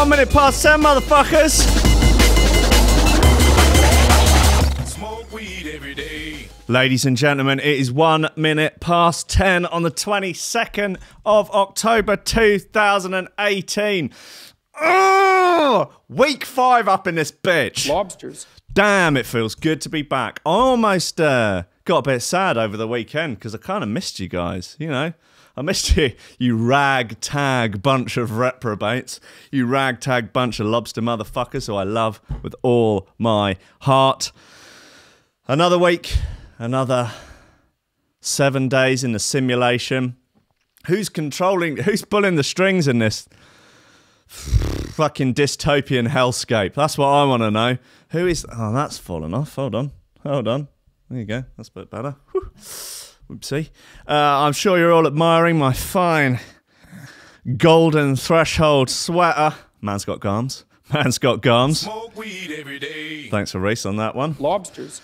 1 minute past 10, motherfuckers. Smoke weed every day. Ladies and gentlemen, it is 1 minute past 10 on the 22nd of October 2018. Oh, week 5 up in this bitch. Lobsters. Damn, it feels good to be back. I almost got a bit sad over the weekend because I kind of missed you guys, you know. I missed you, you ragtag bunch of reprobates. You ragtag bunch of lobster motherfuckers who I love with all my heart. Another week, another 7 days in the simulation. Who's pulling the strings in this fucking dystopian hellscape? That's what I want to know. Who is... Oh, that's fallen off. Hold on. There you go. That's a bit better. Whew. Oopsie. I'm sure you're all admiring my fine golden threshold sweater. Man's got garms. Smoke weed every day. Thanks for Reece on that one. Lobsters.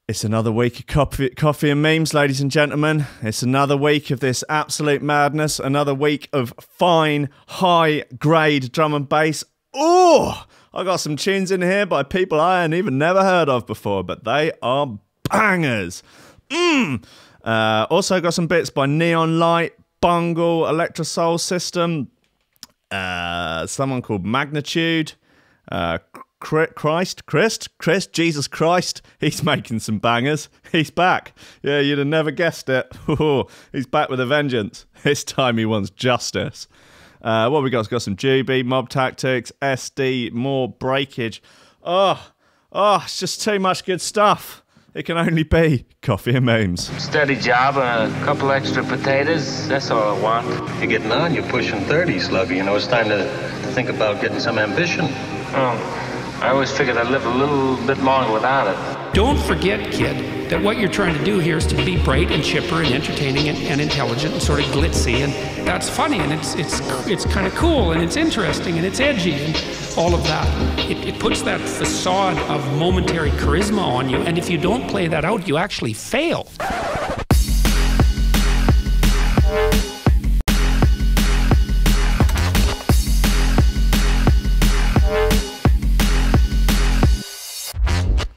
It's another week of coffee and memes, ladies and gentlemen. It's another week of this absolute madness. Another week of fine, high-grade drum and bass. Oh, I got some tunes in here by people I ain't even never heard of before, but they are bangers. Also got some bits by Neon Light, Bungle, Electro Soul System, someone called Magnitude, Christ, Jesus Christ, he's making some bangers. He's back. Yeah, you'd have never guessed it. He's back with a vengeance. This time he wants justice. What we got? We've got some Juby, Mob Tactics, SD, more breakage. Oh, it's just too much good stuff. It can only be coffee and memes. Steady job and a couple extra potatoes. That's all I want. You're getting on. You're pushing 30, Slugger. You know, it's time to think about getting some ambition. Oh, I always figured I'd live a little bit longer without it. Don't forget, kid, that what you're trying to do here is to be bright and chipper and entertaining and intelligent and sort of glitzy, and that's funny, and it's kind of cool, and it's interesting, and it's edgy, and all of that. It puts that facade of momentary charisma on you, and if you don't play that out, you actually fail.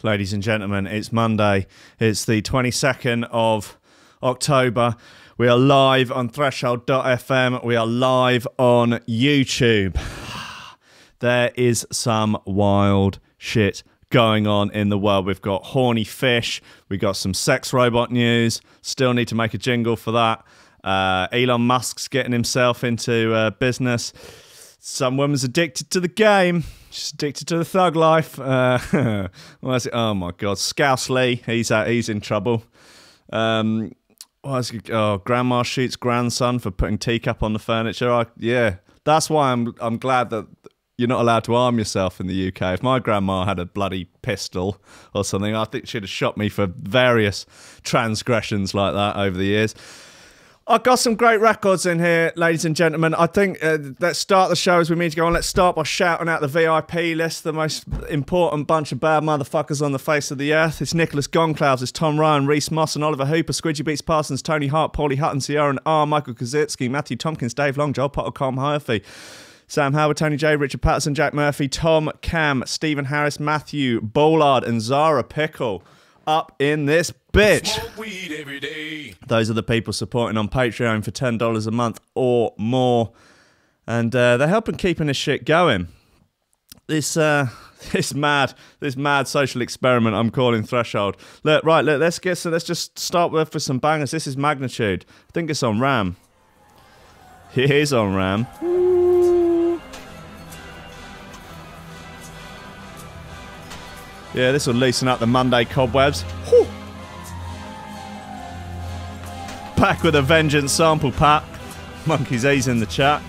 Ladies and gentlemen, it's Monday. It's the 22nd of October. We are live on Threshold.fm. We are live on YouTube. There is some wild shit going on in the world. We've got horny fish. We've got some sex robot news. Still need to make a jingle for that. Elon Musk's getting himself into business. Some woman's addicted to the game. She's addicted to the thug life. What is it? Oh my God, Scouse Lee. He's in trouble. Grandma shoots grandson for putting teacup on the furniture. Yeah, that's why I'm glad that you're not allowed to arm yourself in the UK. If my grandma had a bloody pistol or something, I think she'd have shot me for various transgressions like that over the years. I've got some great records in here, ladies and gentlemen. I think let's start the show as we mean to go on. Let's start by shouting out the VIP list, the most important bunch of bad motherfuckers on the face of the earth. It's Nicholas Goncalves, it's Tom Ryan, Reece Mosson, Oliver Hooper, Squidgy Beats Parsons, Tony Hark, Pauly Hutton, Ciarán R, Michael Kedzierski, Matthew Tomkins, Dave Long, Joel Potter, Colm Murphy, Sam Howard, Tony J, Richard Patterson, Jack Murphy, Tom, Camm, Stephen Harris, Mattieu Boulard, and Zara Pickle. Up in this bitch. Smoke weed every day. Those are the people supporting on Patreon for $10 a month or more, and they're helping keeping this shit going. This mad social experiment I'm calling Threshold. Look, let's just start with some bangers. This is Magnitude. I think it's on RAM. It is on RAM. Yeah, this will loosen up the Monday cobwebs. Whew. Back with a vengeance sample pack. Monkey's E's in the chat.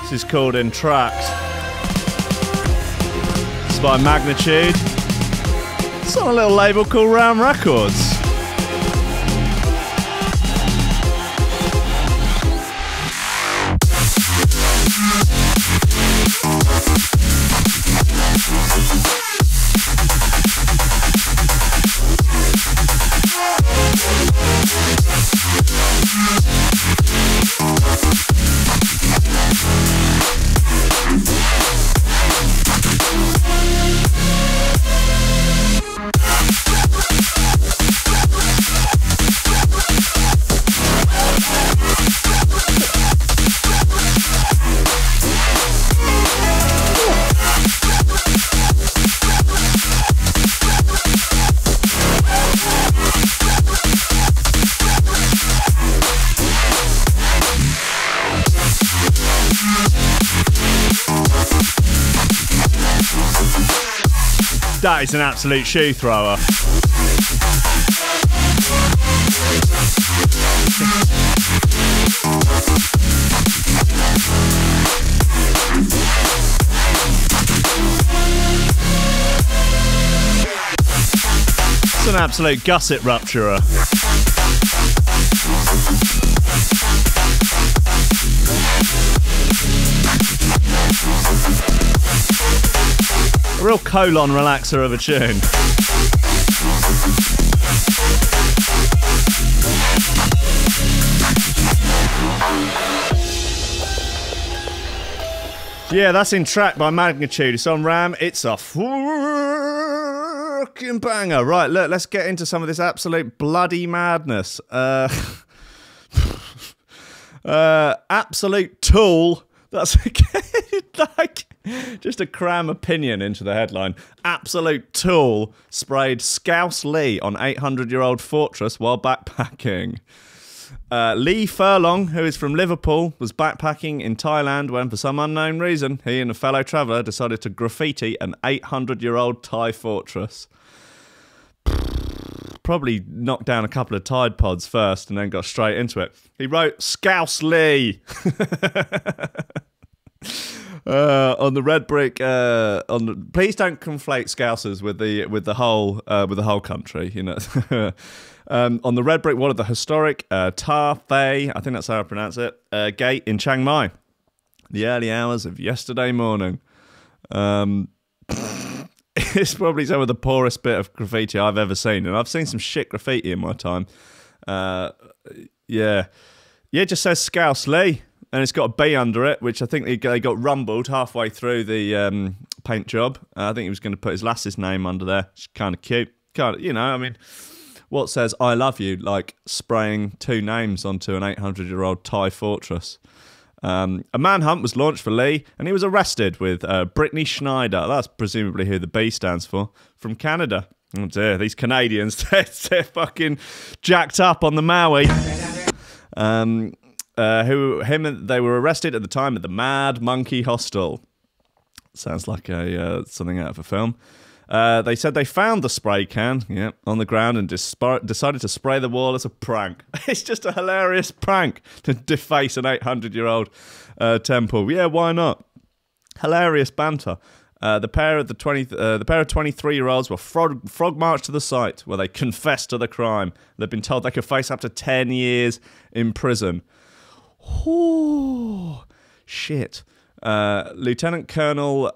This is called Entract. It's by Magnitude. It's on a little label called Ram Records. That is an absolute shoe thrower. It's an absolute gusset rupturer. A real colon relaxer of a tune. Yeah, that's Entract by Magnitude. It's on Ram. It's a fucking banger. Right, look, let's get into some of this absolute bloody madness. Absolute tool. That's like just a cram opinion into the headline. Absolute tool sprayed Scouse Lee on 800-year-old fortress while backpacking. Lee Furlong, who is from Liverpool, was backpacking in Thailand when, for some unknown reason, he and a fellow traveller decided to graffiti an 800-year-old Thai fortress. Probably knocked down a couple of Tide Pods first and then got straight into it. He wrote Scouse Lee on the red brick. Please don't conflate Scousers with the whole country. You know, on the red brick wall of the historic Ta Fei, I think that's how I pronounce it, gate in Chiang Mai. The early hours of yesterday morning. It's probably some of the poorest bit of graffiti I've ever seen, and I've seen some shit graffiti in my time. Yeah, it just says Scouse Lee, and it's got a B under it, which I think they got rumbled halfway through the paint job. I think he was going to put his lass's name under there. It's kind of cute. Kind of, you know, I mean, what says I love you like spraying two names onto an 800-year-old Thai fortress? A manhunt was launched for Lee, and he was arrested with Brittany Schneider. That's presumably who the B stands for, from Canada. Oh dear, these Canadians, they're fucking jacked up on the Maui. They were arrested at the time at the Mad Monkey Hostel. Sounds like something out of a film. They said they found the spray can on the ground and decided to spray the wall as a prank. It's just a hilarious prank to deface an 800-year-old temple. Yeah, why not? Hilarious banter. The pair of 23-year-olds were frog marched to the site where they confessed to the crime. They've been told they could face up to 10 years in prison. Ooh, shit. Lieutenant Colonel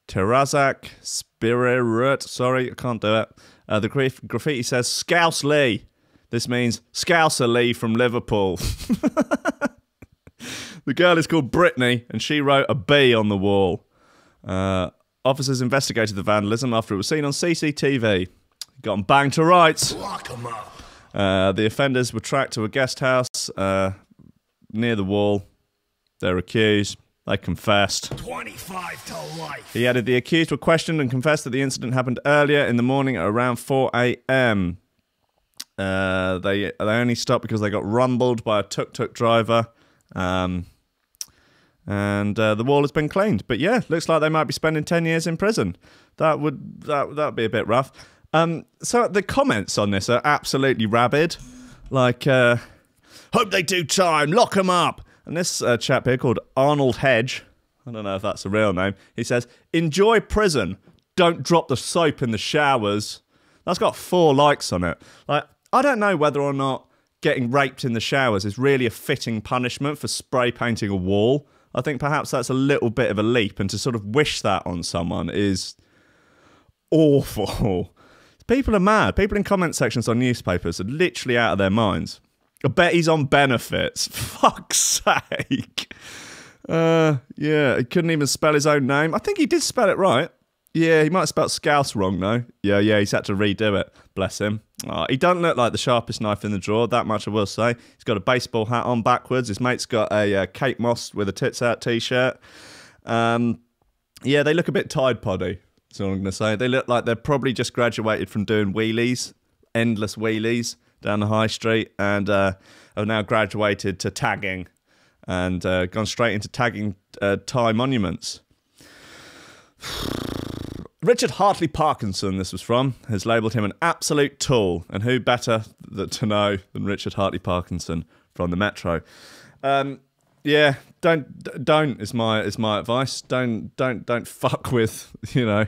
Terazak Spirirut, sorry, I can't do it. The graffiti says Scouse Lee. This means Scouser Lee from Liverpool. The girl is called Brittany, and she wrote a B on the wall. Officers investigated the vandalism after it was seen on CCTV. Got them banged to rights. Lock 'em up. The offenders were tracked to a guest house near the wall. They're accused. They confessed. 25 to life. He added, the accused were questioned and confessed that the incident happened earlier in the morning at around 4 a.m. They only stopped because they got rumbled by a tuk-tuk driver. And the wall has been cleaned. But yeah, looks like they might be spending 10 years in prison. That'd be a bit rough. So the comments on this are absolutely rabid. Like, hope they do time, lock them up. And this chap here called Arnold Hedge, I don't know if that's a real name, he says, enjoy prison, don't drop the soap in the showers. That's got 4 likes on it. Like, I don't know whether or not getting raped in the showers is really a fitting punishment for spray painting a wall. I think perhaps that's a little bit of a leap, and to sort of wish that on someone is awful. People are mad. People in comment sections on newspapers are literally out of their minds. I bet he's on benefits. Fuck's sake. Yeah, he couldn't even spell his own name. I think he did spell it right. Yeah, he might have spelled Scouse wrong, though. Yeah, he's had to redo it. Bless him. Oh, he doesn't look like the sharpest knife in the drawer, that much I will say. He's got a baseball hat on backwards. His mate's got a Kate Moss with a tits out t-shirt. Yeah, they look a bit Tide Poddy, that's all I'm going to say. They look like they're probably just graduated from doing wheelies, endless wheelies, down the high street, and have now graduated to tagging and gone straight into tagging Thai monuments. Richard Hartley Parkinson, this was from, has labelled him an absolute tool, and who better to know than Richard Hartley Parkinson from the Metro? Yeah, don't is my advice. Don't fuck with, you know,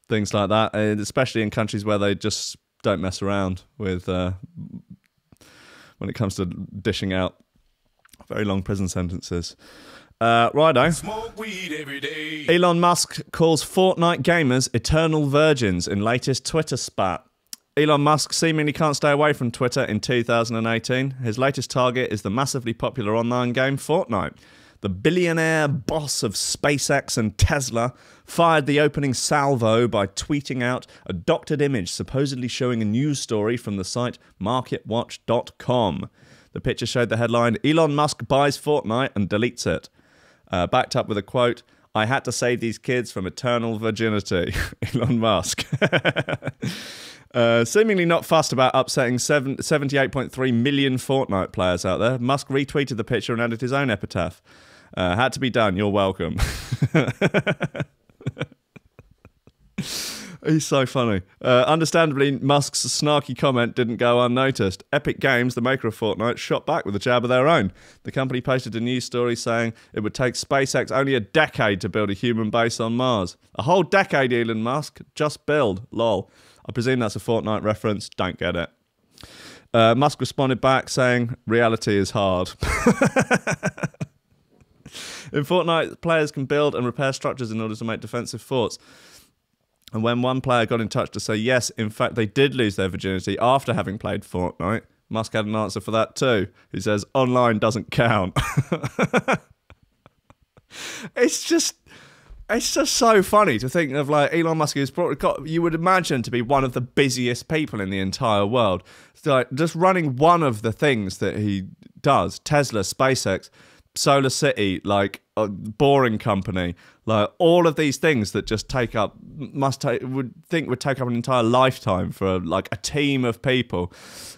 things like that, and especially in countries where they just don't mess around with when it comes to dishing out very long prison sentences. Righto. Smoke weed every day. Elon Musk calls Fortnite gamers eternal virgins in latest Twitter spat. Elon Musk seemingly can't stay away from Twitter in 2018. His latest target is the massively popular online game Fortnite. The billionaire boss of SpaceX and Tesla fired the opening salvo by tweeting out a doctored image supposedly showing a news story from the site marketwatch.com. The picture showed the headline, Elon Musk buys Fortnite and deletes it. Backed up with a quote, I had to save these kids from eternal virginity. Elon Musk. Seemingly not fussed about upsetting 78.3 million Fortnite players out there, Musk retweeted the picture and added his own epitaph. Had to be done, you're welcome. He's so funny. Understandably, Musk's snarky comment didn't go unnoticed. Epic Games, the maker of Fortnite, shot back with a jab of their own. The company posted a news story saying it would take SpaceX only a decade to build a human base on Mars. A whole decade, Elon Musk. Just build. Lol. I presume that's a Fortnite reference. Don't get it. Musk responded back saying, reality is hard. In Fortnite, players can build and repair structures in order to make defensive forts. And when one player got in touch to say, yes, in fact, they did lose their virginity after having played Fortnite, Musk had an answer for that too. He says, online doesn't count. It's just so funny to think of, like, Elon Musk is probably you would imagine to be one of the busiest people in the entire world. It's like just running one of the things that he does, Tesla, SpaceX, Solar City, like a boring company, like all of these things that just would take up an entire lifetime for like a team of people.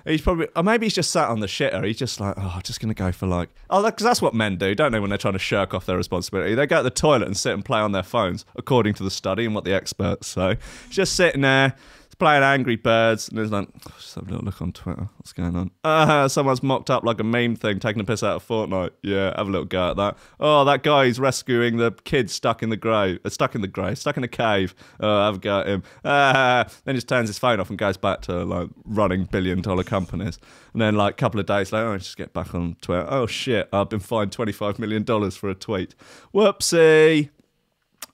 He's probably, or maybe he's just sat on the shitter. He's just like, I'm just gonna go for like, because that's what men do, don't they? When they're trying to shirk off their responsibility, they go to the toilet and sit and play on their phones, according to the study and what the experts say. He's just sitting there. Playing Angry Birds, and there's like, just have a little look on Twitter. What's going on? Someone's mocked up like a meme thing, taking a piss out of Fortnite. Yeah, have a little go at that. Oh, that guy's rescuing the kid stuck in the cave. Oh, have a go at him. Then he just turns his phone off and goes back to like running billion-dollar companies. And then like a couple of days later, I just get back on Twitter. Oh shit, I've been fined $25 million for a tweet. Whoopsie.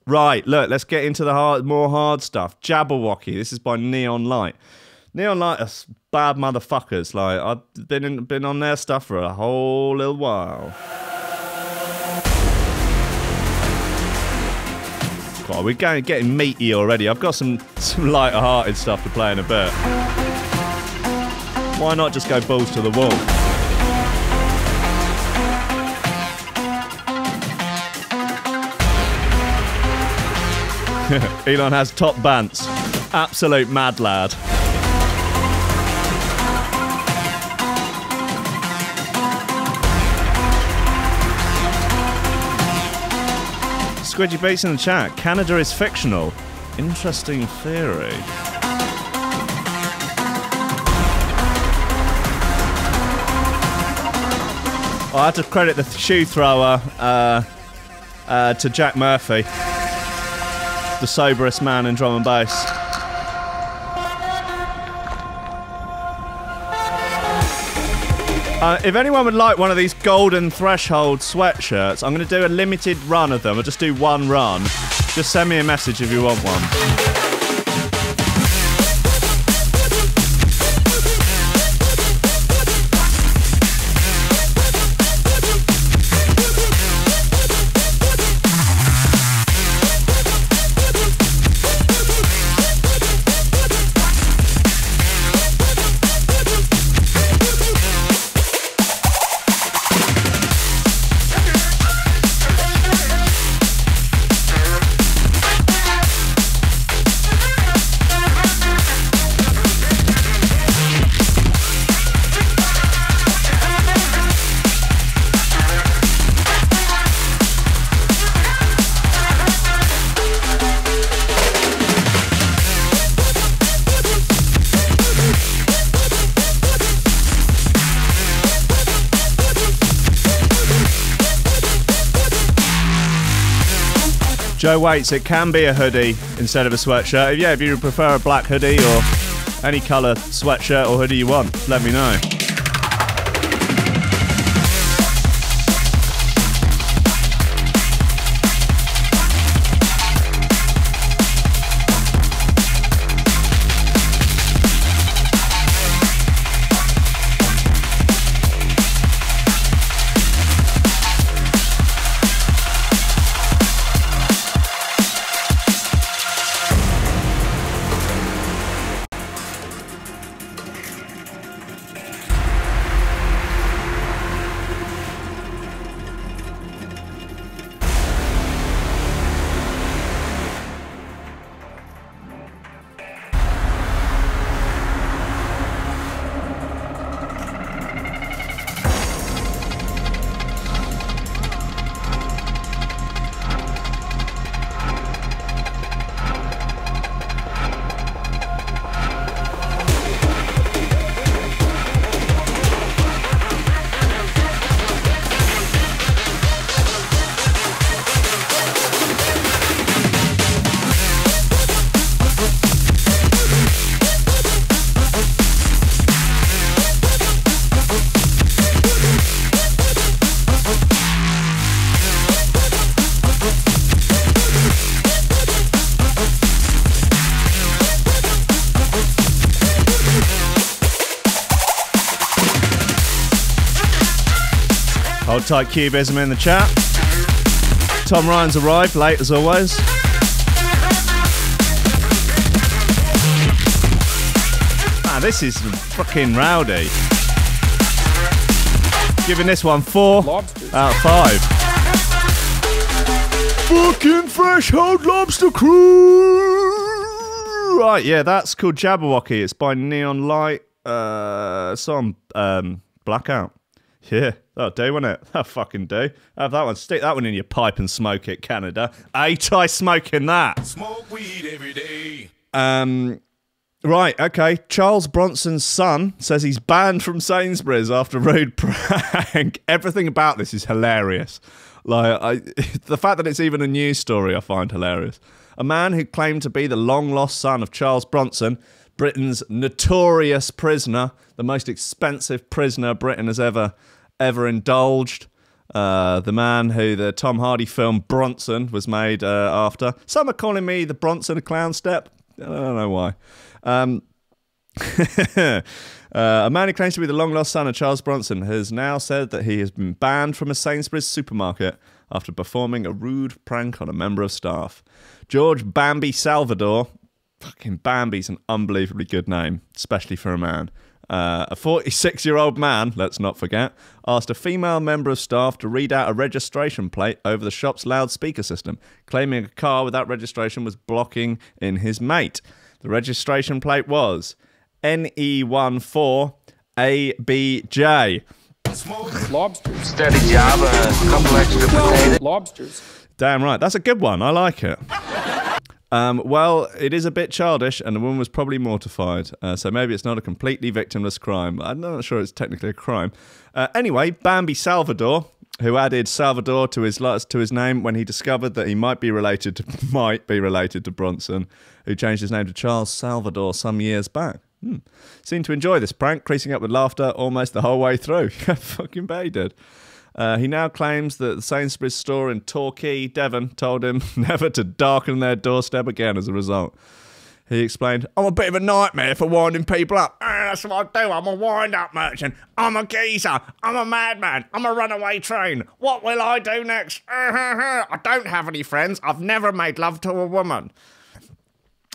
Right, look, let's get into the more hard stuff. Jabberwocky, this is by Neon Light. Neon Light are bad motherfuckers. Like, I've been on their stuff for a whole little while. God, we're getting meaty already. I've got some lighter-hearted stuff to play in a bit. Why not just go balls to the wall? Elon has top bants. Absolute mad lad. Squidgy Beats in the chat. Canada is fictional. Interesting theory. I had to credit the shoe thrower to Jack Murphy, the soberest man in drum and bass. If anyone would like one of these golden threshold sweatshirts, I'm going to do a limited run of them. I'll just do one run. Just send me a message if you want one. Joe Waits, it can be a hoodie instead of a sweatshirt. Yeah, if you prefer a black hoodie or any colour sweatshirt or hoodie you want, let me know. Hold tight, Cubism in the chat. Tom Ryan's arrived, late as always. Man, this is fucking rowdy. Giving this one 4 out of 5. Fucking threshold lobster crew! Right, yeah, that's called Jabberwocky. It's by Neon Light. It's on Blackout. Yeah, that'll do, won't it? That'll fucking do. Have that one. Stick that one in your pipe and smoke it, Canada. Ain't I smoking that? Smoke weed every day. Right, okay. Charles Bronson's son says he's banned from Sainsbury's after rude prank. Everything about this is hilarious. Like, the fact that it's even a news story I find hilarious. A man who claimed to be the long-lost son of Charles Bronson, Britain's notorious prisoner, the most expensive prisoner Britain has ever indulged. The man who the Tom Hardy film Bronson was made after. Some are calling me the Bronson of Clown Step. I don't know why. A man who claims to be the long-lost son of Charles Bronson has now said that he has been banned from a Sainsbury's supermarket after performing a rude prank on a member of staff. George Bambi Salvador, fucking Bambi's an unbelievably good name, especially for a man. A 46-year-old man, let's not forget, asked a female member of staff to read out a registration plate over the shop's loudspeaker system, claiming a car without registration was blocking in his mate. The registration plate was NE14ABJ. Lobsters. Steady job, a couple extra potatoes. Lobsters. Damn right, that's a good one. I like it. Well, it is a bit childish, and the woman was probably mortified. So maybe it's not a completely victimless crime. I'm not sure it's technically a crime. Anyway, Bambi Salvador, who added Salvador to his name when he discovered that he might be related to Bronson, who changed his name to Charles Salvador some years back. Seemed to enjoy this prank, creasing up with laughter almost the whole way through. Fucking bet he did. He now claims that the Sainsbury's store in Torquay, Devon, told him never to darken their doorstep again as a result. He explained, I'm a bit of a nightmare for winding people up. That's what I do. I'm a wind-up merchant. I'm a geezer. I'm a madman. I'm a runaway train. What will I do next? I don't have any friends. I've never made love to a woman.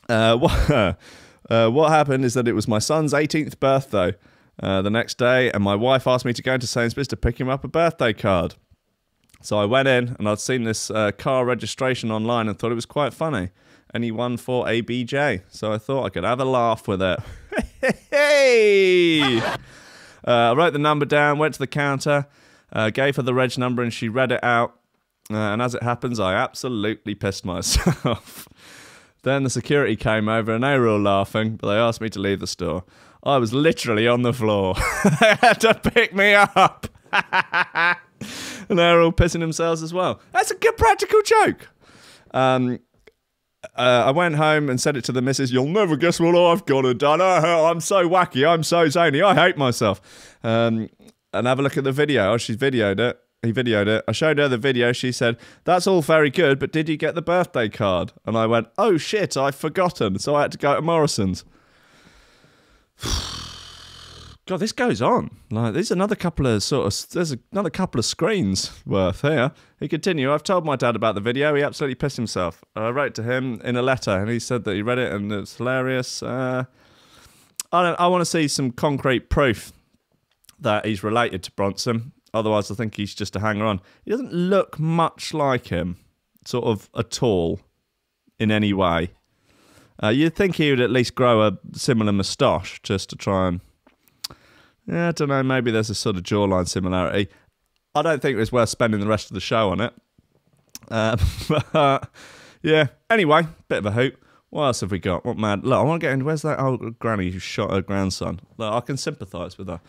What happened is that it was my son's 18th birthday the next day, and my wife asked me to go into Sainsbury's to pick him up a birthday card. So I went in, and I'd seen this car registration online and thought it was quite funny. And he won for ABJ, so I thought I could have a laugh with it. Hey! I wrote the number down, went to the counter, gave her the reg number, and she read it out. And as it happens, I absolutely pissed myself. Then the security came over, and they were all laughing, but they asked me to leave the store. I was literally on the floor. They had to pick me up. And they were all pissing themselves as well. That's a good practical joke. I went home and said it to the missus, you'll never guess what I've gone and done. I'm so wacky, I'm so zany, I hate myself. And have a look at the video. Oh, she videoed it. He videoed it. I showed her the video. She said, that's all very good, but did you get the birthday card? And I went, oh shit, I've forgotten. So I had to go to Morrison's. God, this goes on. Like, there's another couple of screens worth here. He continued, I've told my dad about the video. He absolutely pissed himself. I wrote to him in a letter, and he said that he read it and it's hilarious. I want to see some concrete proof that he's related to Bronson. Otherwise, I think he's just a hanger-on. He doesn't look much like him, sort of at all, in any way. You'd think he would at least grow a similar moustache just to try and... Yeah, I don't know, maybe there's a sort of jawline similarity. I don't think it was worth spending the rest of the show on it. But, yeah, anyway, bit of a hoot. What else have we got? What mad? Look, I want to get into... Where's that old granny who shot her grandson? Look, I can sympathise with her.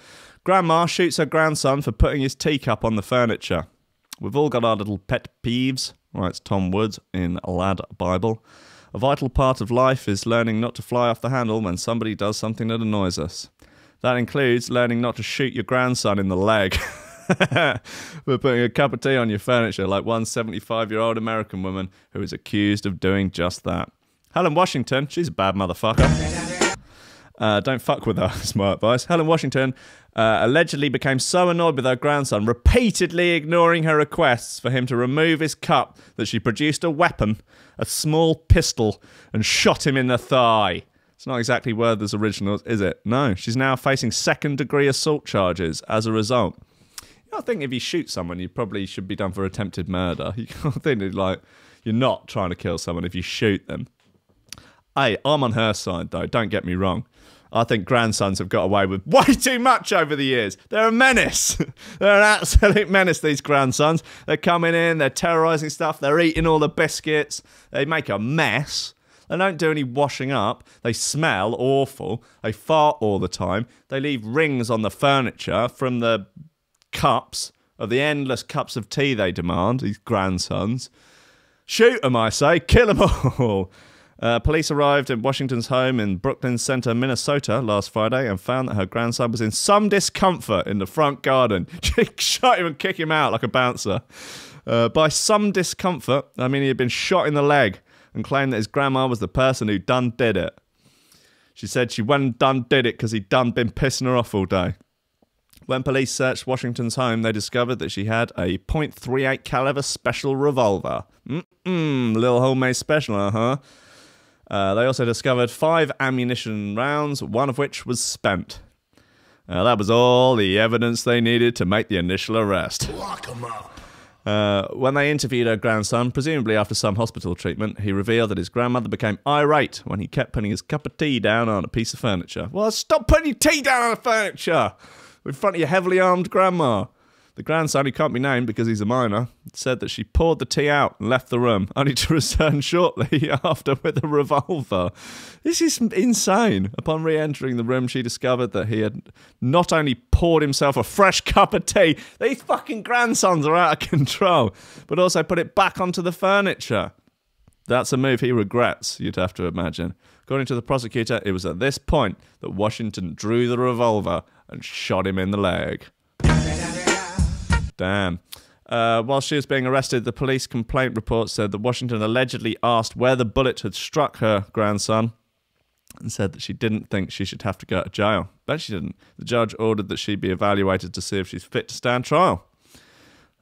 Grandma shoots her grandson for putting his teacup on the furniture. We've all got our little pet peeves, writes Tom Woods in Lad Bible. A vital part of life is learning not to fly off the handle when somebody does something that annoys us. That includes learning not to shoot your grandson in the leg for putting a cup of tea on your furniture, like one 75-year-old American woman who is accused of doing just that. Helen Washington, she's a bad motherfucker. Don't fuck with her, is my advice. Helen Washington allegedly became so annoyed with her grandson, repeatedly ignoring her requests for him to remove his cup, that she produced a weapon, a small pistol, and shot him in the thigh. It's not exactly Werther's originals, is it? No, she's now facing second-degree assault charges as a result. I think if you shoot someone, you probably should be done for attempted murder. You can't think like you're not trying to kill someone if you shoot them. Hey, I'm on her side, though. Don't get me wrong. I think grandsons have got away with way too much over the years. They're a menace. They're an absolute menace, these grandsons. They're coming in, they're terrorising stuff, they're eating all the biscuits. They make a mess. They don't do any washing up. They smell awful. They fart all the time. They leave rings on the furniture from the cups, of the endless cups of tea they demand, these grandsons. Shoot them, I say. Kill them all. Police arrived at Washington's home in Brooklyn Center, Minnesota last Friday and found that her grandson was in some discomfort in the front garden. She shot him and kicked him out like a bouncer. By some discomfort, I mean he had been shot in the leg and claimed that his grandma was the person who done did it. She said she went and done did it because he'd done been pissing her off all day. When police searched Washington's home, they discovered that she had a .38 caliber special revolver. Little homemade special, uh-huh. They also discovered 5 ammunition rounds, one of which was spent. That was all the evidence they needed to make the initial arrest. Lock 'em up. When they interviewed her grandson, presumably after some hospital treatment, he revealed that his grandmother became irate when he kept putting his cup of tea down on a piece of furniture. Well, stop putting your tea down on the furniture in front of your heavily armed grandma. The grandson, who can't be named because he's a minor, said that she poured the tea out and left the room, only to return shortly after with a revolver. This is insane. Upon re-entering the room, she discovered that he had not only poured himself a fresh cup of tea, these fucking grandsons are out of control, but also put it back onto the furniture. That's a move he regrets, you'd have to imagine. According to the prosecutor, it was at this point that Washington drew the revolver and shot him in the leg. Damn. While she was being arrested, the police complaint report said that Washington allegedly asked where the bullet had struck her grandson and said that she didn't think she should have to go to jail. But she didn't. The judge ordered that she be evaluated to see if she's fit to stand trial.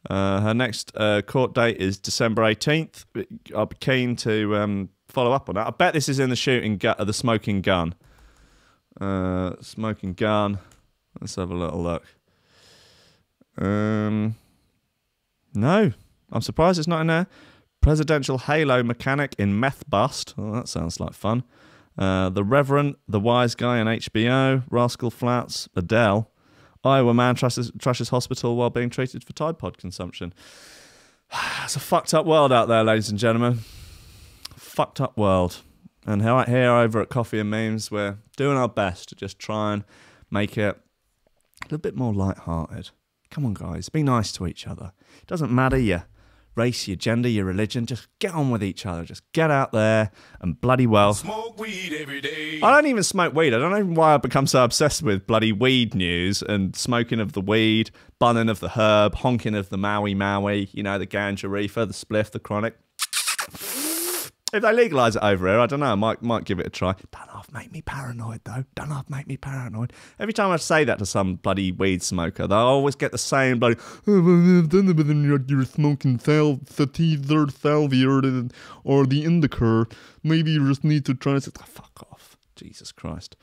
Her next court date is December 18th. I'll be keen to follow up on that. I bet this is in the the smoking gun. Smoking gun. Let's have a little look. No, I'm surprised it's not in there. Presidential Halo Mechanic in Meth Bust. Oh, that sounds like fun. The Reverend, The Wise Guy on HBO, Rascal Flats, Adele. Iowa man trashes hospital while being treated for Tide Pod consumption. It's a fucked up world out there, ladies and gentlemen. Fucked up world. And here over at Coffee and Memes, we're doing our best to just try and make it a little bit more lighthearted. Come on, guys, be nice to each other. It doesn't matter your race, your gender, your religion. Just get on with each other. Just get out there and bloody well. Smoke weed every day. I don't even smoke weed. I don't know why I've become so obsessed with bloody weed news and smoking of the weed, bunning of the herb, honking of the Maui, you know, the ganja reefer, the spliff, the chronic. If they legalise it over here, I don't know, I might give it a try. Don't half make me paranoid, though. Don't half make me paranoid. Every time I say that to some bloody weed smoker, they'll always get the same bloody, oh, I've done it, but then you're smoking sativa or the indica. Maybe you just need to try it. Oh, fuck off. Jesus Christ.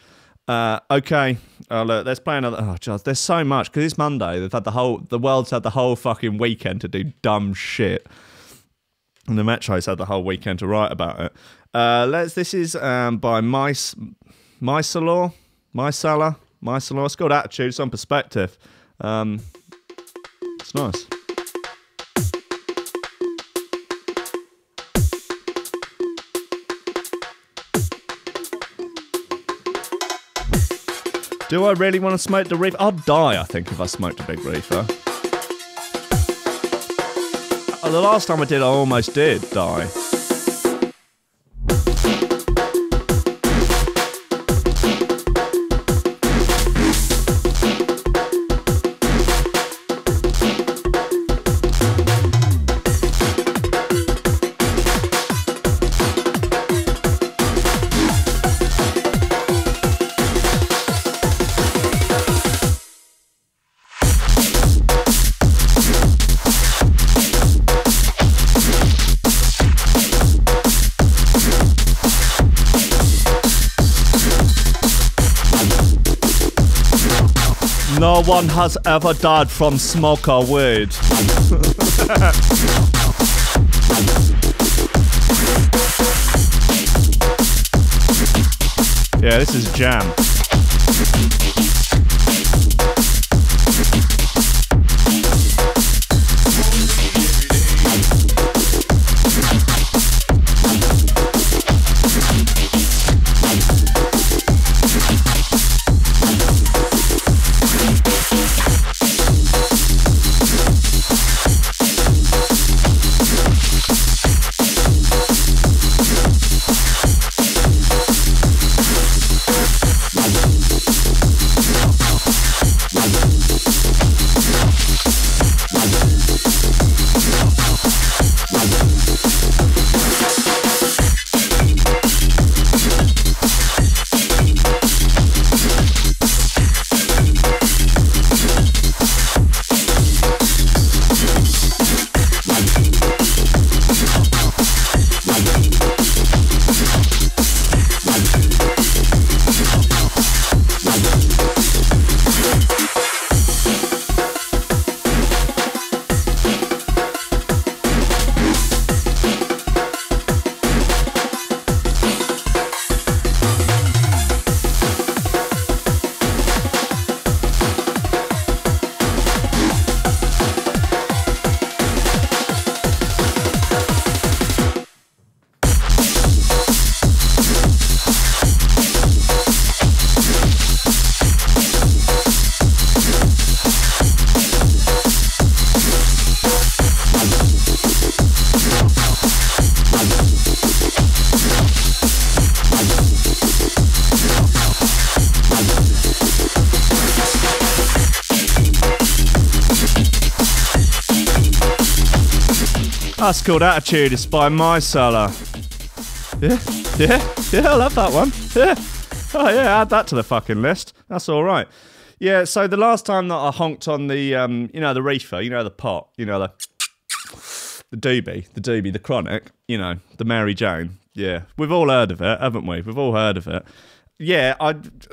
Okay, look, let's play another. Oh, God, there's so much, because it's Monday. They've had the world's had the whole fucking weekend to do dumb shit. And the Metro's had the whole weekend to write about it. This is by Mysalor. It's got attitude, some perspective. It's nice. Do I really want to smoke the reefer? I'd die, I think, if I smoked a big reefer. The last time I did, I almost did die. No one has ever died from smoke or weed. Yeah, this is jam. That's called Attitude. It's by My Cellar. Yeah, I love that one. Yeah. Oh, yeah, add that to the fucking list. That's all right. Yeah, so the last time that I honked on the, the reefer, the pot, the doobie, the chronic, the Mary Jane. Yeah, we've all heard of it, haven't we? We've all heard of it. Yeah,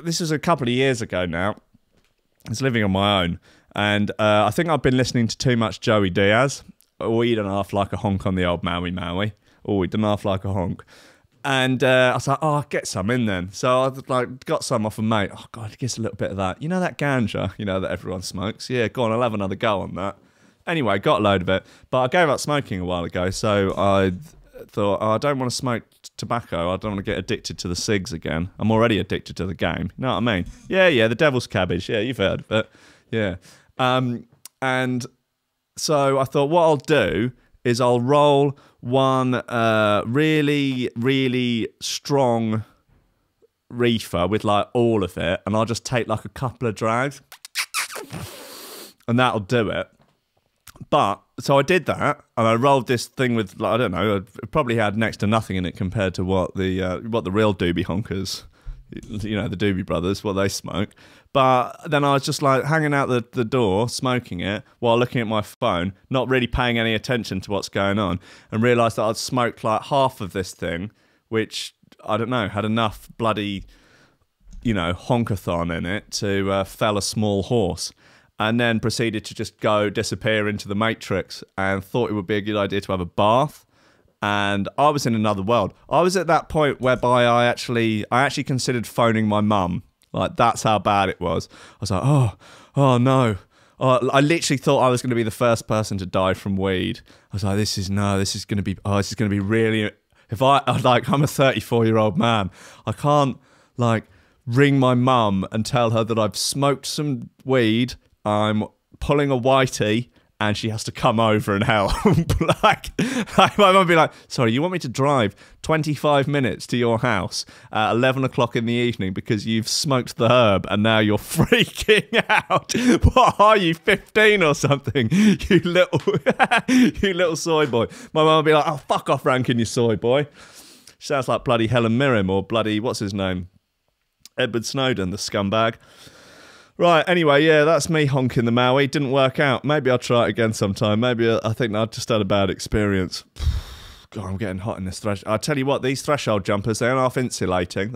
this is a couple of years ago now. I was living on my own, and I think I've been listening to too much Joey Diaz. Oh, he done half like a honk on the old Maui. Oh, he done half like a honk. And I was like, I'll get some in then. So I got some off a mate. Oh, God, it gives a little bit of that. You know that ganja, that everyone smokes? Yeah, go on, I'll have another go on that. Anyway, got a load of it. But I gave up smoking a while ago, so I thought, I don't want to smoke tobacco. I don't want to get addicted to the cigs again. I'm already addicted to the game. You know what I mean? Yeah, the devil's cabbage. Yeah, you've heard of it. Yeah. And so I thought what I'll do is I'll roll one really, really strong reefer with all of it, and I'll just take a couple of drags, and that'll do it. But so I did that, and I rolled this thing with I don't know, it probably had next to nothing in it compared to what the real doobie honkers, the Doobie Brothers, what they smoke. But then I was just hanging out the door, smoking it, while looking at my phone, not really paying any attention to what's going on, and realised that I'd smoked half of this thing, which, I don't know, had enough bloody, honkathon in it to fell a small horse. And then proceeded to just disappear into the Matrix, and thought it would be a good idea to have a bath. And I was in another world. I was at that point whereby I actually considered phoning my mum. That's how bad it was. I was like, oh no. I literally thought I was going to be the first person to die from weed. I was like, this is going to be really, if I'm a 34-year-old man, I can't ring my mum and tell her that I've smoked some weed, I'm pulling a whitey, and she has to come over and help. My mum would be like, sorry, you want me to drive 25 minutes to your house at 11 o'clock in the evening because you've smoked the herb and now you're freaking out? What are you, 15 or something? You little soy boy. My mum would be like, oh, fuck off, Rankin, you soy boy. She sounds like bloody Helen Mirren or bloody, what's his name? Edward Snowden, the scumbag. Right, anyway, yeah, that's me honking the Maui. Didn't work out. Maybe I'll try it again sometime. Maybe I think I just had a bad experience. God, I'm getting hot in this threshold. I tell you what, these threshold jumpers, they're half insulating.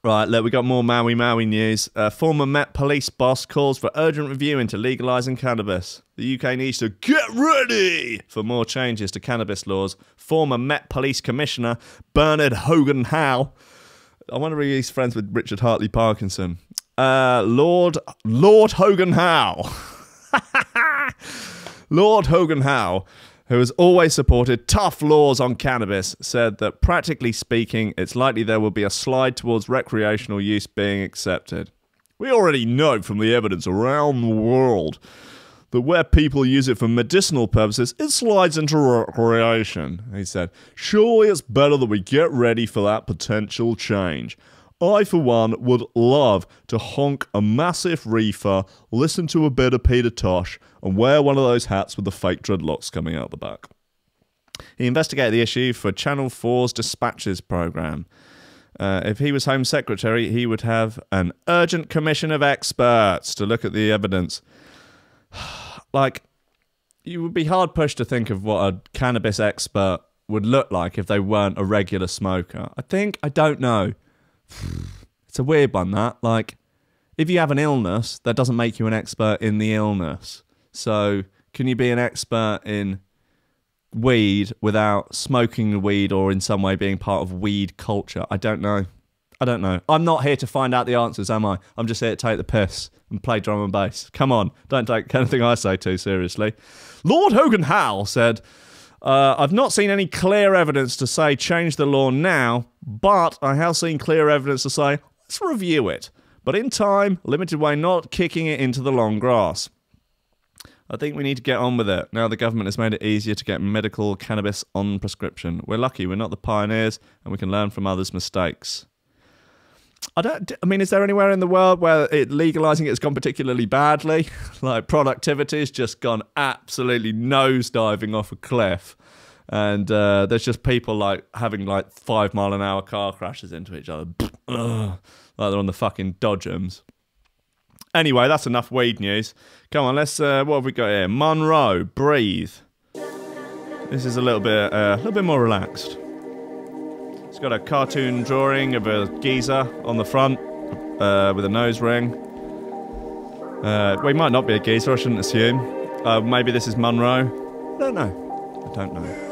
Right, look, we got more Maui news. Former Met police boss calls for urgent review into legalising cannabis. The UK needs to get ready for more changes to cannabis laws. Former Met police commissioner Bernard Hogan-Howe. I wonder if he's friends with Richard Hartley Parkinson. Lord Hogan-Howe. Lord Hogan-Howe, who has always supported tough laws on cannabis, said that practically speaking, it's likely there will be a slide towards recreational use being accepted. We already know from the evidence around the world that where people use it for medicinal purposes, it slides into recreation, he said. Surely it's better that we get ready for that potential change. I, for one, would love to honk a massive reefer, listen to a bit of Peter Tosh, and wear one of those hats with the fake dreadlocks coming out the back. He investigated the issue for Channel 4's Dispatches programme. If he was Home Secretary, he would have an urgent commission of experts to look at the evidence. You would be hard pushed to think of what a cannabis expert would look like if they weren't a regular smoker. I don't know. It's a weird one, that. If you have an illness, that doesn't make you an expert in the illness. So, can you be an expert in weed without smoking the weed or in some way being part of weed culture? I don't know. I'm not here to find out the answers, am I? I'm just here to take the piss and play drum and bass. Come on, don't take anything I say too seriously. Lord Hogan-Howe said, I've not seen any clear evidence to say change the law now, but I have seen clear evidence to say let's review it. But in time, limited way, not kicking it into the long grass. I think we need to get on with it. Now the government has made it easier to get medical cannabis on prescription. We're lucky we're not the pioneers and we can learn from others' mistakes. I mean, is there anywhere in the world where legalizing it has gone particularly badly? Like, productivity has just gone absolutely nosediving off a cliff. And there's just people like having like 5 mile an hour car crashes into each other. Like they're on the fucking Dodgems. Anyway, that's enough weed news. Come on, let's. What have we got here? Monroe, breathe. This is a little bit more relaxed. It's got a cartoon drawing of a geezer on the front with a nose ring. Well, he might not be a geezer. I shouldn't assume. Maybe this is Monroe. I don't know. I don't know.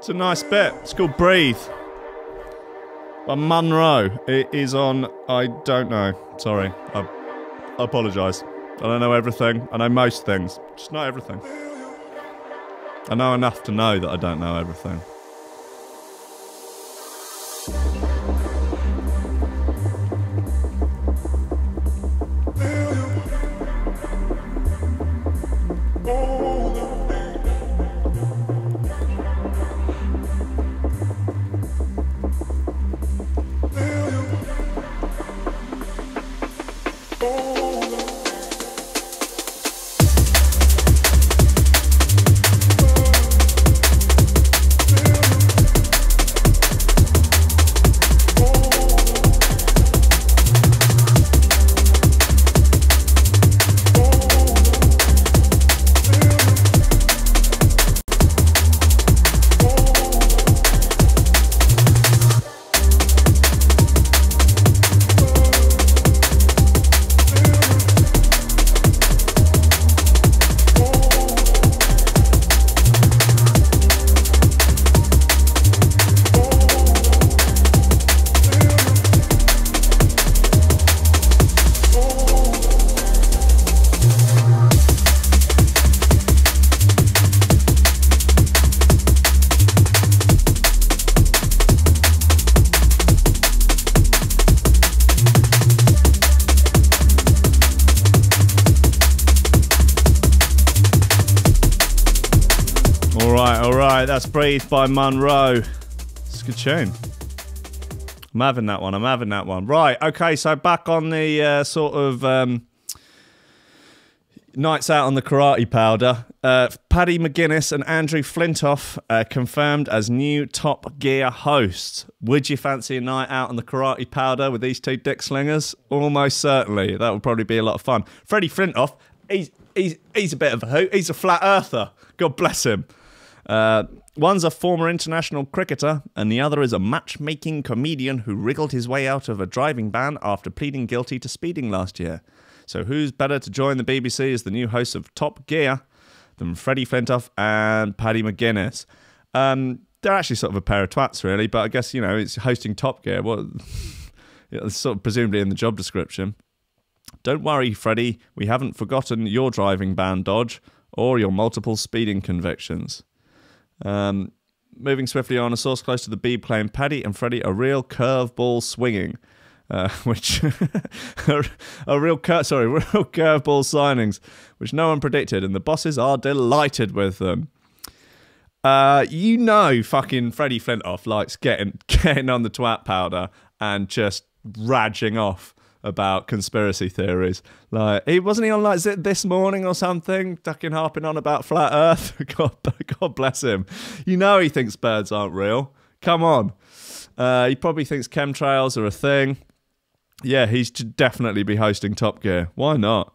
It's a nice bit. It's called Breathe by Monroe. It is on, I don't know. Sorry. I apologise. I don't know everything. I know most things. Just not everything. I know enough to know that I don't know everything. That's Breathe by Monroe. It's a good tune. I'm having that one. Right, okay, so back on the sort of nights out on the karate powder. Paddy McGuinness and Andrew Flintoff confirmed as new Top Gear hosts. Would you fancy a night out on the karate powder with these two dick slingers? Almost certainly. That would probably be a lot of fun. Freddie Flintoff, he's a bit of a hoot. He's a flat earther. God bless him. One's a former international cricketer, and the other is a matchmaking comedian who wriggled his way out of a driving ban after pleading guilty to speeding last year. So who's better to join the BBC as the new host of Top Gear than Freddie Flintoff and Paddy McGuinness? They're actually sort of a pair of twats, really, but I guess, you know, it's hosting Top Gear. Well, it's sort of presumably in the job description. Don't worry, Freddie, we haven't forgotten your driving ban dodge or your multiple speeding convictions. Moving swiftly on, a source close to the Beeb claimed Paddy and Freddie are real curveball swinging. Which real curveball signings, which no one predicted, and the bosses are delighted with them. You know, fucking Freddie Flintoff likes getting on the twat powder and just raging off about conspiracy theories. Like, wasn't he on like This Morning or something, fucking harping on about flat Earth? God bless him. You know he thinks birds aren't real. Come on. He probably thinks chemtrails are a thing. Yeah, he should definitely be hosting Top Gear. Why not?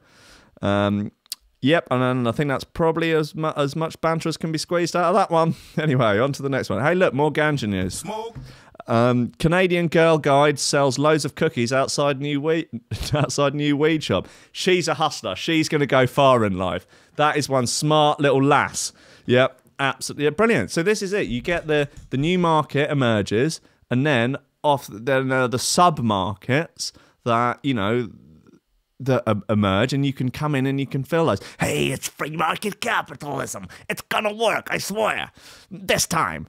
Yep, and I think that's probably as much banter as can be squeezed out of that one. Anyway, on to the next one. Hey, look, more ganja news. Smoke. Canadian girl guide sells loads of cookies outside new weed shop. She's a hustler. She's going to go far in life. That is one smart little lass. Yep, absolutely brilliant. So this is it. You get the new market emerges, and then the sub-markets that, you know, that emerge, and you can come in and you can fill those. Hey, it's free market capitalism. It's gonna work, I swear. This time.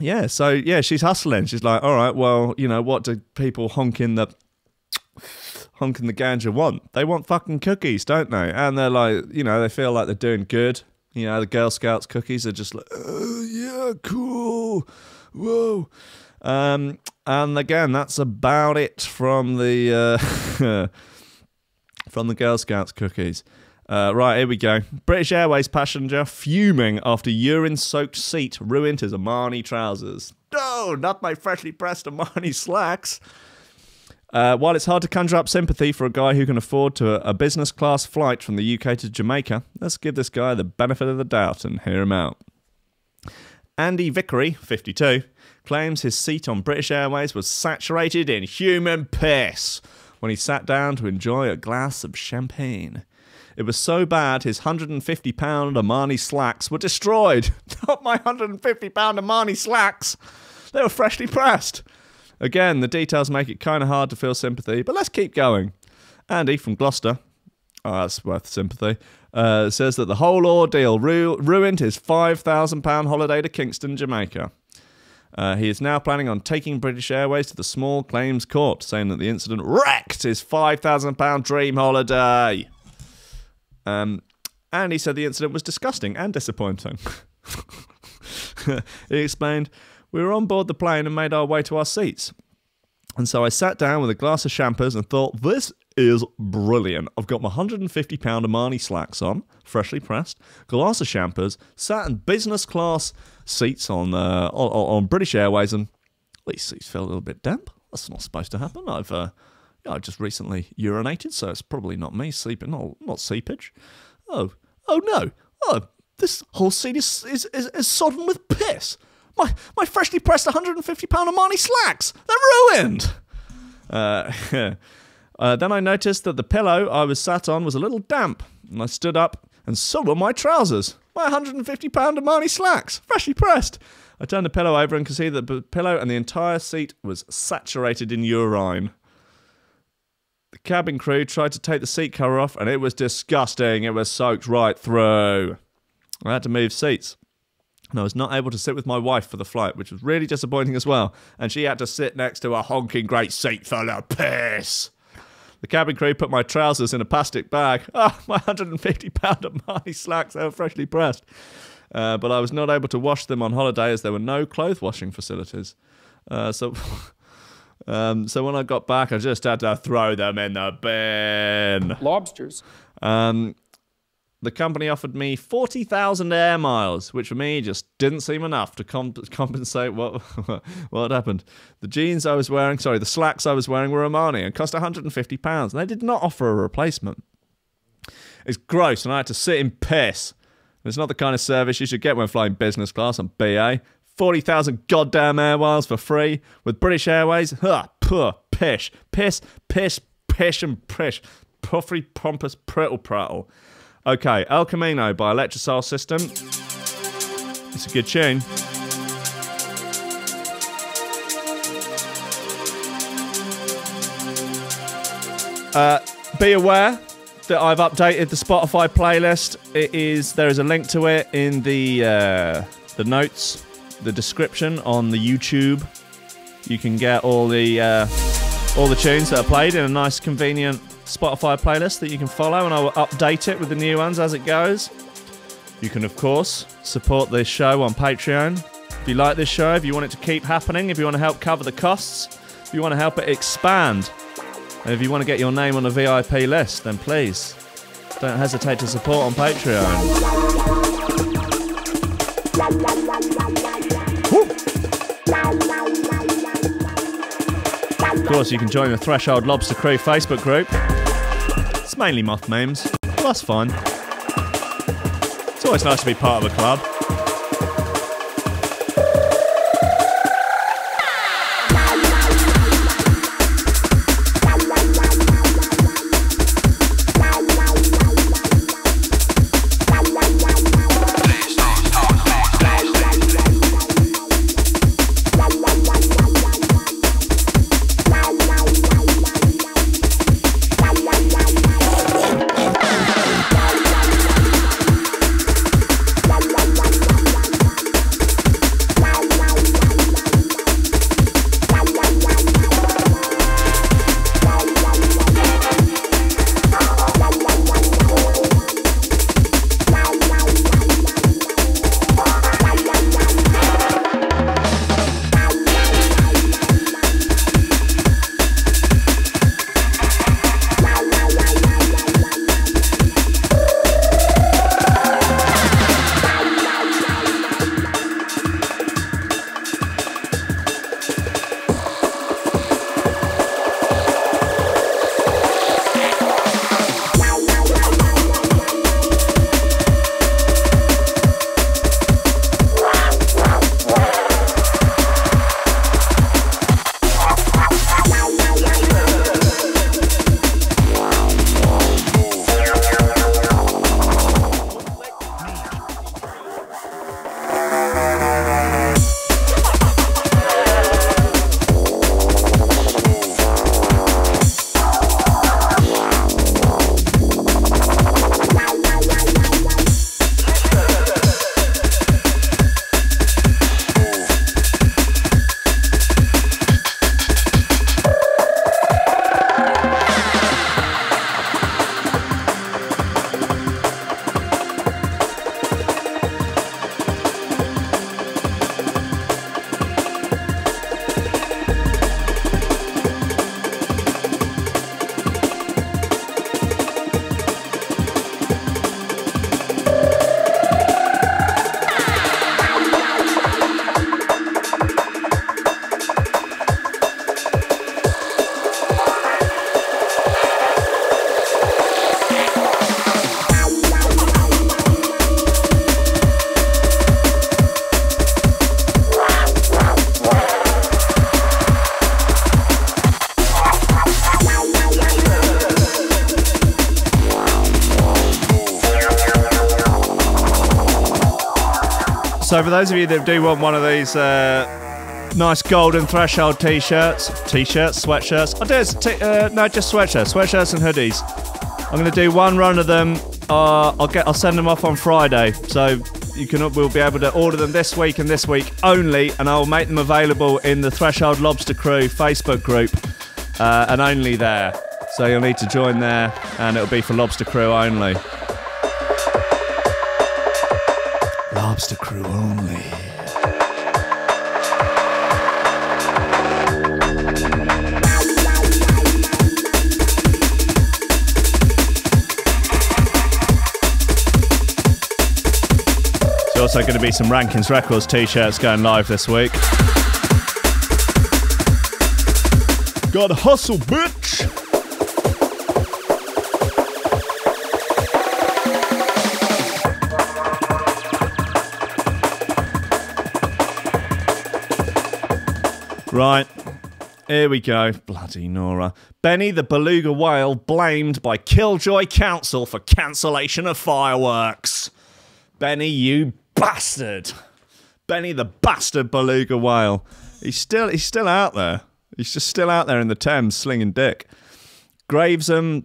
Yeah, so, yeah, she's hustling. She's like, all right, well, you know, what do people honking the ganja want? They want fucking cookies, don't they? And they're like, you know, they feel like they're doing good. You know, the Girl Scouts cookies are just like, oh, yeah, cool. Whoa. And again, that's about it from the from the Girl Scouts cookies. Right, here we go. British Airways passenger fuming after urine-soaked seat ruined his Armani trousers. No, not my freshly pressed Armani slacks. While it's hard to conjure up sympathy for a guy who can afford a business class flight from the UK to Jamaica, let's give this guy the benefit of the doubt and hear him out. Andy Vickery, 52, claims his seat on British Airways was saturated in human piss when he sat down to enjoy a glass of champagne. It was so bad his £150 Armani slacks were destroyed. Not my £150 Armani slacks. They were freshly pressed. Again, the details make it kind of hard to feel sympathy, but let's keep going. Andy from Gloucester, that's worth sympathy, says that the whole ordeal ruined his £5,000 holiday to Kingston, Jamaica. He is now planning on taking British Airways to the small claims court, saying that the incident wrecked his £5,000 dream holiday. And he said the incident was disgusting and disappointing. He explained, we were on board the plane and made our way to our seats. And so I sat down with a glass of champers and thought, this is brilliant. I've got my £150 Armani slacks on, freshly pressed, glass of champers, sat in business class seats on British Airways, and these seats feel a little bit damp. That's not supposed to happen. I've just recently urinated, so it's probably not me sleeping, not seepage. Oh no. Oh, this whole seat is sodden with piss. My freshly pressed £150 Armani slacks, they're ruined. Then I noticed that the pillow I was sat on was a little damp, and I stood up, and so were my trousers. My £150 Armani slacks, freshly pressed. I turned the pillow over and could see that the pillow and the entire seat was saturated in urine. The cabin crew tried to take the seat cover off, and it was disgusting. It was soaked right through. I had to move seats. And I was not able to sit with my wife for the flight, which was really disappointing as well. And she had to sit next to a honking great seat full of piss. The cabin crew put my trousers in a plastic bag. Ah, my £150 Armani slacks, they were freshly pressed. But I was not able to wash them on holiday as there were no clothes washing facilities. So when I got back, I just had to throw them in the bin. Lobsters. the company offered me 40,000 air miles, which for me just didn't seem enough to compensate what what happened. The slacks I was wearing were Armani and cost £150, and they did not offer a replacement. It's gross, and I had to sit in piss. It's not the kind of service you should get when flying business class on BA. 40,000 goddamn air miles for free with British Airways. Pish, piss, pish, pish and pish. Puffy, pompous, prittle prattle. Okay, El Camino by Electrosoul System. It's a good tune. Be aware that I've updated the Spotify playlist. There is a link to it in the notes, the description on the YouTube. You can get all the tunes that are played in a nice, convenient Spotify playlist that you can follow, and I will update it with the new ones as it goes. You can, of course, support this show on Patreon. If you like this show, if you want it to keep happening, if you want to help cover the costs, if you want to help it expand, and if you want to get your name on a VIP list, then please don't hesitate to support on Patreon. Woo! Of course, you can join the Threshold Lobster Crew Facebook group. It's mainly moth memes. Well, that's fine. It's always nice to be part of a club. So for those of you that do want one of these nice golden Threshold t-shirts, sweatshirts. No, just sweatshirts and hoodies. I'm going to do one run of them. I'll send them off on Friday, so we'll be able to order them this week and this week only, and I'll make them available in the Threshold Lobster Crew Facebook group, and only there. So you'll need to join there, and it'll be for Lobster Crew only. Lobster Crew only. There's also going to be some Rankin's Records t-shirts going live this week. Gotta hustle, bitch! Right, here we go. Bloody Nora. Benny the beluga whale blamed by Killjoy Council for cancellation of fireworks. Benny, you bastard. Benny the bastard beluga whale. He's still out there. He's just still out there in the Thames slinging dick. Gravesham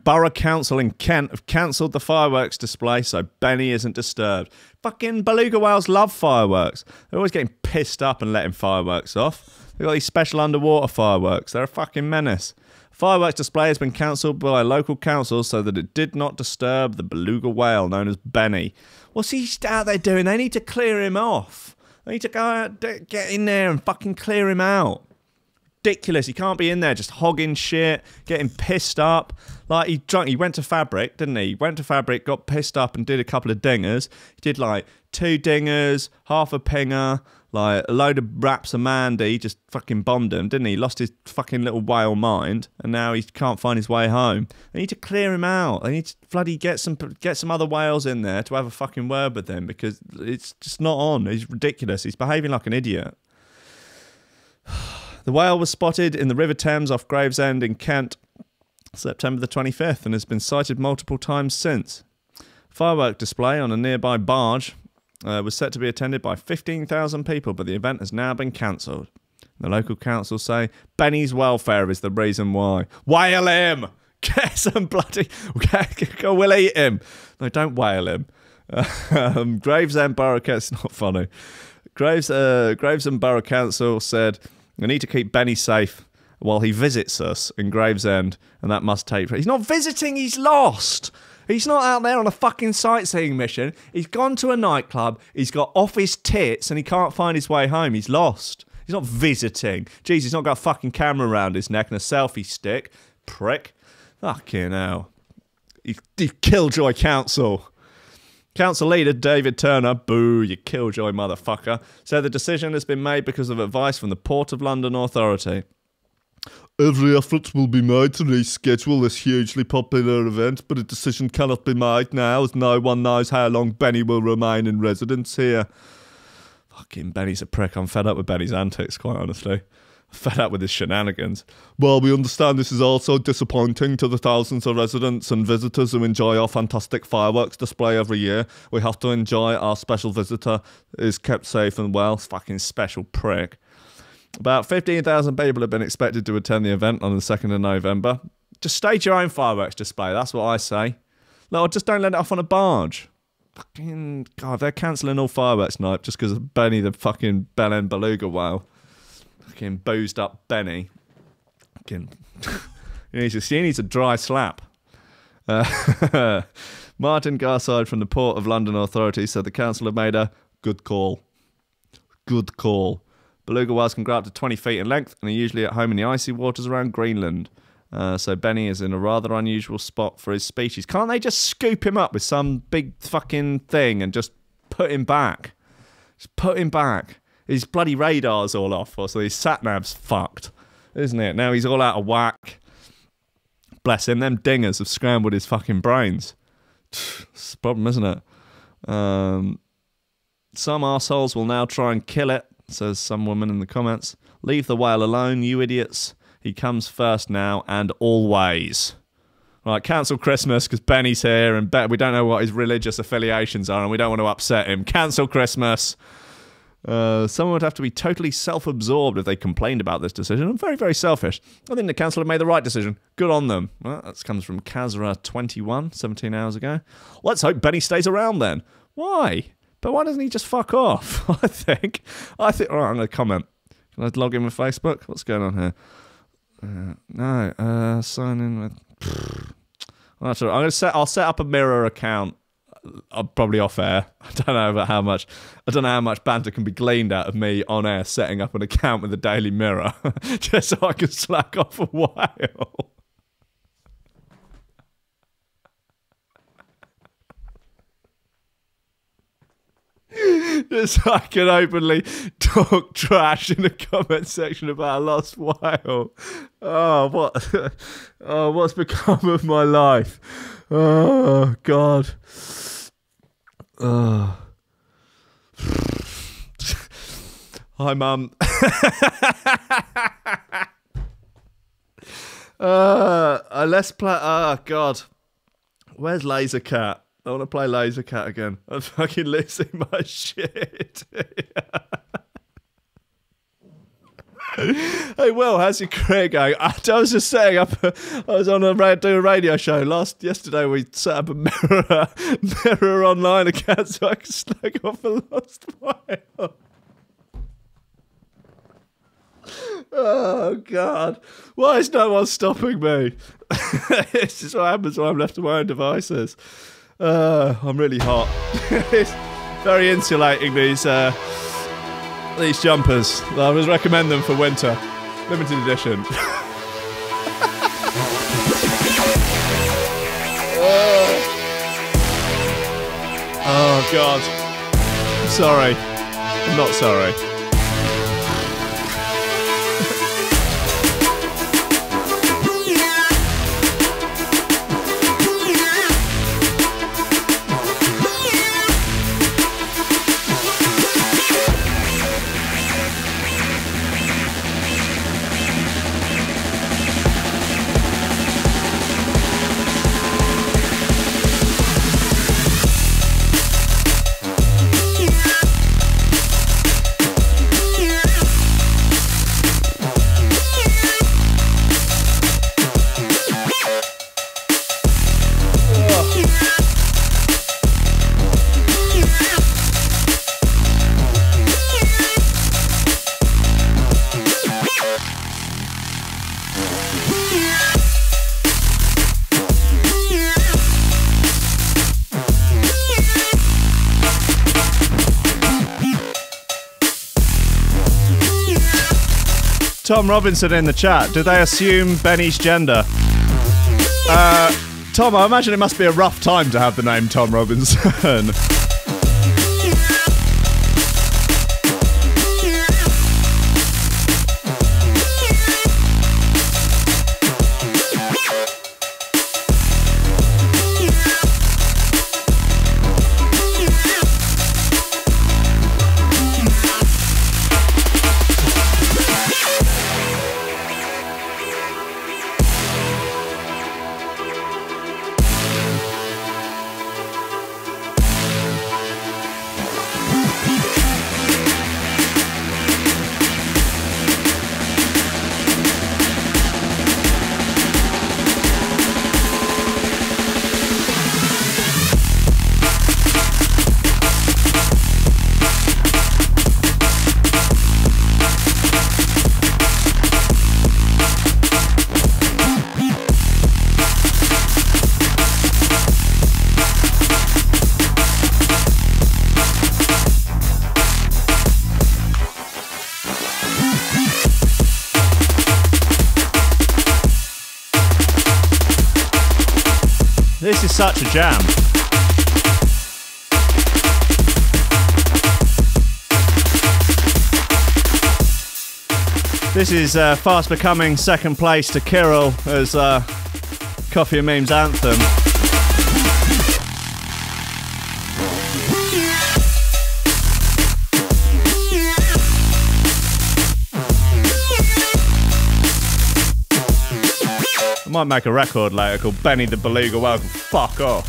Borough Council in Kent have cancelled the fireworks display so Benny isn't disturbed. Fucking beluga whales love fireworks. They're always getting pissed up and letting fireworks off. They've got these special underwater fireworks. They're a fucking menace. Fireworks display has been cancelled by a local council so that it did not disturb the beluga whale known as Benny. What's he out there doing? They need to clear him off. They need to go out, get in there and fucking clear him out. Ridiculous. He can't be in there just hogging shit, getting pissed up. Like, he went to Fabric, didn't he? He went to Fabric, got pissed up and did a couple of dingers. He did like 2 dingers, half a pinger, like a load of raps of Mandy, just fucking bombed him, didn't he? Lost his fucking little whale mind, and now he can't find his way home. They need to clear him out. They need to bloody get some other whales in there to have a fucking word with him, because it's just not on. He's ridiculous. He's behaving like an idiot. The whale was spotted in the River Thames off Gravesend in Kent, September the 25th, and has been sighted multiple times since. Firework display on a nearby barge was set to be attended by 15,000 people, but the event has now been cancelled. The local council say Benny's welfare is the reason why. Whale him! Get some bloody... We'll eat him. No, don't whale him. Gravesend Borough Council... It's not funny. Gravesend Borough Council said... We need to keep Benny safe while he visits us in Gravesend, and that must take... He's not visiting, he's lost! He's not out there on a fucking sightseeing mission. He's gone to a nightclub, he's got off his tits, and he can't find his way home. He's lost. He's not visiting. Jeez, he's not got a fucking camera around his neck and a selfie stick. Prick. Fucking hell. He Killjoy Council. Council leader David Turner, boo, you killjoy motherfucker, said the decision has been made because of advice from the Port of London Authority. Every effort will be made to reschedule this hugely popular event, but a decision cannot be made now as no one knows how long Benny will remain in residence here. Fucking Benny's a prick. I'm fed up with Benny's antics, quite honestly. Fed up with his shenanigans. Well, we understand this is also disappointing to the thousands of residents and visitors who enjoy our fantastic fireworks display every year. We have to enjoy our special visitor is kept safe and well. Fucking special prick. About 15,000 people have been expected to attend the event on the 2nd of November. Just stage your own fireworks display, that's what I say. No, just don't let it off on a barge. Fucking God, they're cancelling all fireworks night just because of Benny the fucking Bell End Beluga whale. Fucking boozed up Benny. Fucking he needs a dry slap. Martin Garside from the Port of London Authority said the council have made a good call. Good call. Beluga whales can grow up to 20 feet in length and are usually at home in the icy waters around Greenland. So Benny is in a rather unusual spot for his species. Can't they just scoop him up with some big fucking thing and just put him back? Just put him back. His bloody radar's all off, or so his sat-nav's fucked, isn't it? Now he's all out of whack. Bless him, them dingers have scrambled his fucking brains. It's a problem, isn't it? Some arseholes will now try and kill it, says some woman in the comments. Leave the whale alone, you idiots. He comes first now and always. Right, cancel Christmas because Benny's here and we don't know what his religious affiliations are and we don't want to upset him. Cancel Christmas. Someone would have to be totally self-absorbed if they complained about this decision. I'm very, very selfish. I think the council have made the right decision. Good on them. Well, that comes from Kazra21, 17 hours ago. Let's hope Benny stays around then. Why? But why doesn't he just fuck off? I think. All right, I'm going to comment. Can I log in with Facebook? What's going on here? No. Sign in with... I'll set up a mirror account. Probably off air. I don't know how much banter can be gleaned out of me on air setting up an account with the Daily Mirror just so I can slack off a while. Just I can openly talk trash in the comment section about a lost whale. Oh, what? Oh, what's become of my life? Oh, God. Oh. Hi, Mum. Let's play. Oh, God. Where's Laser Cat? I want to play Laser Cat again. I'm fucking losing my shit. Hey, Will, how's your career going? I was just saying, I was on doing a radio show yesterday. We set up a mirror online account so I could slag off a lost whale. Oh, God. Why is no one stopping me? It's just what happens when I'm left to my own devices. I'm really hot. It's very insulating, these jumpers. I would recommend them for winter. Limited edition. Oh, God. I'm sorry. I'm not sorry. Tom Robinson in the chat. Do they assume Benny's gender? Tom, I imagine it must be a rough time to have the name Tom Robinson. This is such a jam. This is fast becoming second place to Kirill as Coffee and Memes anthem. I might make a record later called Benny the Beluga Welcome. Fuck off.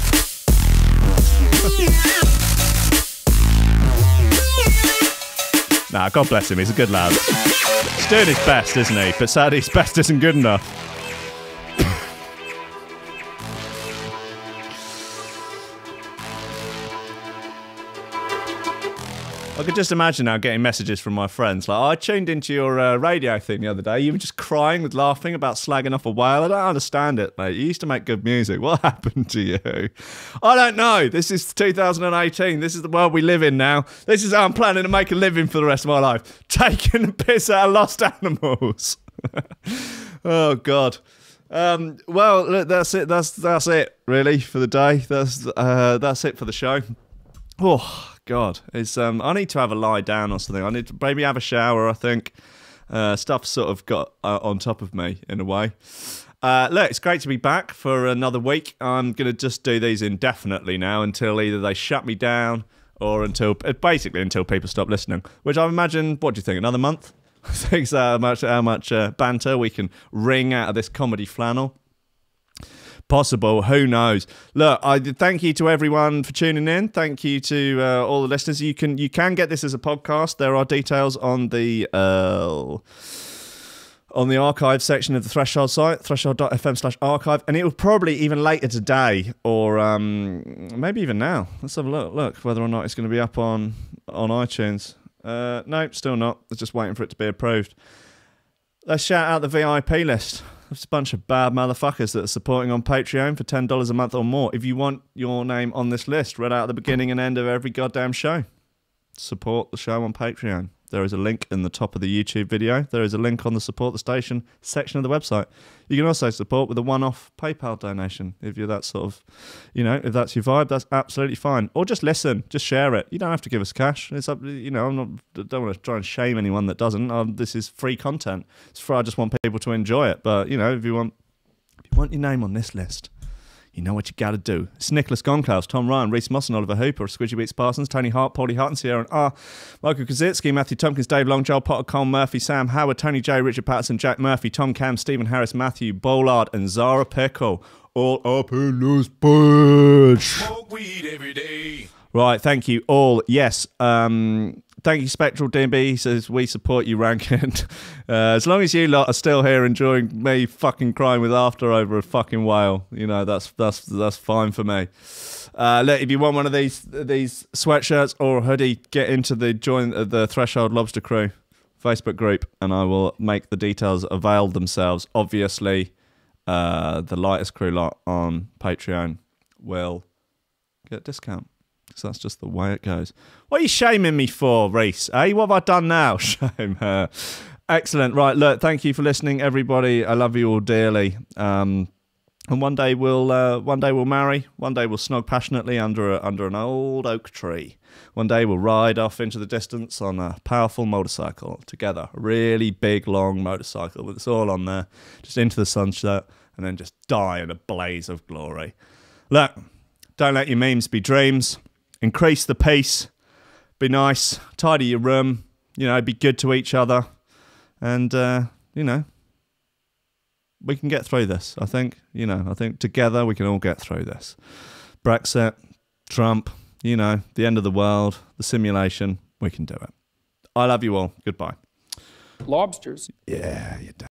Nah, God bless him, he's a good lad. He's doing his best, isn't he? But sadly, his best isn't good enough. I could just imagine now getting messages from my friends like, oh, I tuned into your radio thing the other day. You were just crying with laughing about slagging off a whale. I don't understand it, mate. You used to make good music. What happened to you? I don't know. This is 2018. This is the world we live in now. This is how I'm planning to make a living for the rest of my life. Taking the piss out of lost animals. Oh, God. Well, look, that's it. That's it, really, for the day. That's it for the show. Oh, God. It's I need to have a lie down or something. I need to maybe have a shower, I think. Stuff sort of got on top of me in a way. Look, it's great to be back for another week. I'm going to just do these indefinitely now until either they shut me down or until people stop listening. Which I imagine, what do you think, another month? Thanks how much banter we can wring out of this comedy flannel. Possible, who knows? Look, I thank you to everyone for tuning in. Thank you to all the listeners. You can get this as a podcast. There are details on the archive section of the Threshold site, threshold.fm/archive, and it will probably even later today or maybe even now. Let's have a look whether or not it's going to be up on iTunes. No, still not. I'm just waiting for it to be approved. Let's shout out the VIP list. There's a bunch of bad motherfuckers that are supporting on Patreon for $10 a month or more. If you want your name on this list, read out at the beginning and end of every goddamn show. Support the show on Patreon. There is a link in the top of the YouTube video. There is a link on the support the station section of the website. You can also support with a one-off PayPal donation if you're that sort of, if that's your vibe, that's absolutely fine. Or just listen, just share it. You don't have to give us cash. It's up, don't want to try and shame anyone that doesn't. This is free content. It's free. I just want people to enjoy it. But if you want your name on this list, you know what you got to do. It's Nicholas Goncalves, Tom Ryan, Reece Mosson, Oliver Hooper, Squidgy Beats Parsons, Tony Hark, Pauly Hutton, Ciarán R, Michael Kedzierski, Matthew Tomkins, Dave Long, Joel Potter, Colm Murphy, Sam Howard, Tony J, Richard Patterson, Jack Murphy, Tom Camm, Stephen Harris, Mattieu Boulard, and Zara Pickle. All up in this bitch. Smoke weed every day. Right, thank you all. Yes, thank you, Spectral DB. Says we support you, Rankin. As long as you lot are still here enjoying me fucking crying with laughter over a fucking whale, that's fine for me. Look, if you want one of these sweatshirts or a hoodie, get into join the Threshold Lobster Crew Facebook group, and I will make the details avail themselves. Obviously, the lightest crew lot on Patreon will get a discount. So that's just the way it goes. What are you shaming me for, Reece? Eh? What have I done now? Shame her. Excellent. Right, look, thank you for listening, everybody. I love you all dearly. And one day we'll marry. One day we'll snog passionately under an old oak tree. One day we'll ride off into the distance on a powerful motorcycle together. A really big, long motorcycle with us all on there, just into the sunset, and then just die in a blaze of glory. Look, don't let your memes be dreams. Increase the peace, be nice, tidy your room, be good to each other, and, we can get through this, I think. I think together we can all get through this. Brexit, Trump, the end of the world, the simulation, we can do it. I love you all. Goodbye. Lobsters. Yeah, you